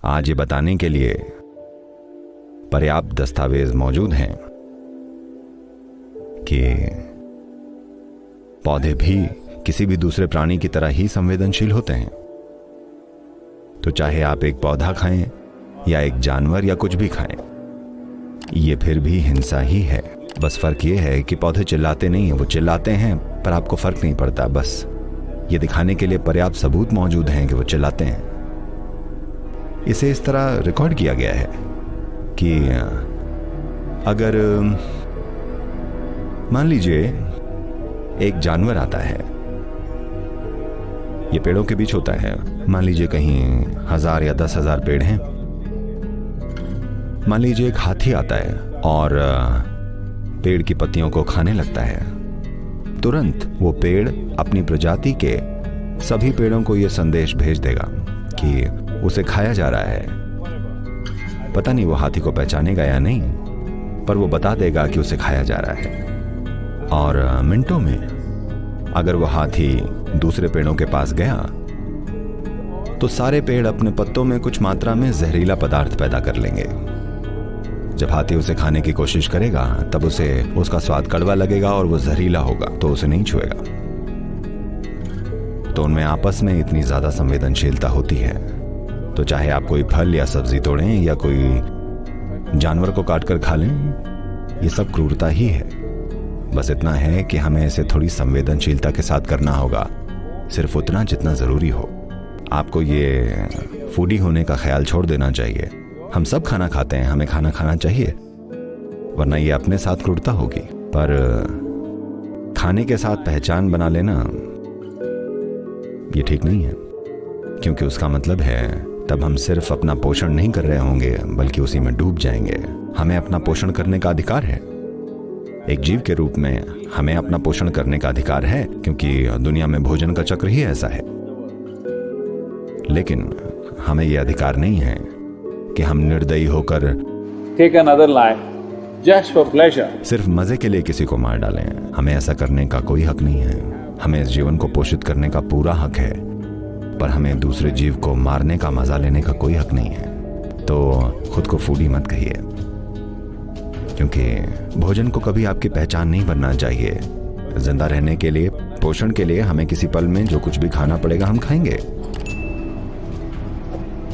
आज ये बताने के लिए पर्याप्त दस्तावेज मौजूद हैं कि पौधे भी किसी भी दूसरे प्राणी की तरह ही संवेदनशील होते हैं। तो चाहे आप एक पौधा खाएं या एक जानवर या कुछ भी खाएं, ये फिर भी हिंसा ही है। बस फर्क ये है कि पौधे चिल्लाते नहीं हैं, वो चिल्लाते हैं पर आपको फर्क नहीं पड़ता। बस ये दिखाने के लिए पर्याप्त सबूत मौजूद हैं कि वो चिल्लाते हैं। इसे इस तरह रिकॉर्ड किया गया है कि अगर मान लीजिए एक जानवर आता है, ये पेड़ों के बीच होता है, मान लीजिए कहीं 1000 या 10,000 पेड़ हैं। मान लीजिए एक हाथी आता है और पेड़ की पत्तियों को खाने लगता है। तुरंत वो पेड़ अपनी प्रजाति के सभी पेड़ों को यह संदेश भेज देगा कि उसे खाया जा रहा है। पता नहीं वो हाथी को पहचानेगा या नहीं, पर वो बता देगा कि उसे खाया जा रहा है। और मिनटों में अगर वो हाथी दूसरे पेड़ों के पास गया तो सारे पेड़ अपने पत्तों में कुछ मात्रा में जहरीला पदार्थ पैदा कर लेंगे। जब हाथी उसे खाने की कोशिश करेगा तब उसे उसका स्वाद कड़वा लगेगा और वो जहरीला होगा, तो उसे नहीं छुएगा। तो उनमें आपस में इतनी ज्यादा संवेदनशीलता होती है। तो चाहे आप कोई फल या सब्जी तोड़ें या कोई जानवर को काटकर खा लें, ये सब क्रूरता ही है। बस इतना है कि हमें इसे थोड़ी संवेदनशीलता के साथ करना होगा, सिर्फ उतना जितना जरूरी हो। आपको ये फूडी होने का ख्याल छोड़ देना चाहिए। हम सब खाना खाते हैं, हमें खाना खाना चाहिए, वरना ये अपने साथ क्रूरता होगी। पर खाने के साथ पहचान बना लेना ये ठीक नहीं है, क्योंकि उसका मतलब है तब हम सिर्फ अपना पोषण नहीं कर रहे होंगे बल्कि उसी में डूब जाएंगे। हमें अपना पोषण करने का अधिकार है। एक जीव के रूप में हमें अपना पोषण करने का अधिकार है, क्योंकि दुनिया में भोजन का चक्र ही ऐसा है। लेकिन हमें यह अधिकार नहीं है कि हम निर्दयी होकर take another life just for pleasure. सिर्फ मजे के लिए किसी को मार डालें। हमें ऐसा करने का कोई हक नहीं है। हमें इस जीवन को पोषित करने का पूरा हक है, पर हमें दूसरे जीव को मारने का मजा लेने का कोई हक नहीं है। तो खुद को फूडी मत कहिए, क्योंकि भोजन को कभी आपकी पहचान नहीं बनना चाहिए। जिंदा रहने के लिए, पोषण के लिए हमें किसी पल में जो कुछ भी खाना पड़ेगा हम खाएंगे।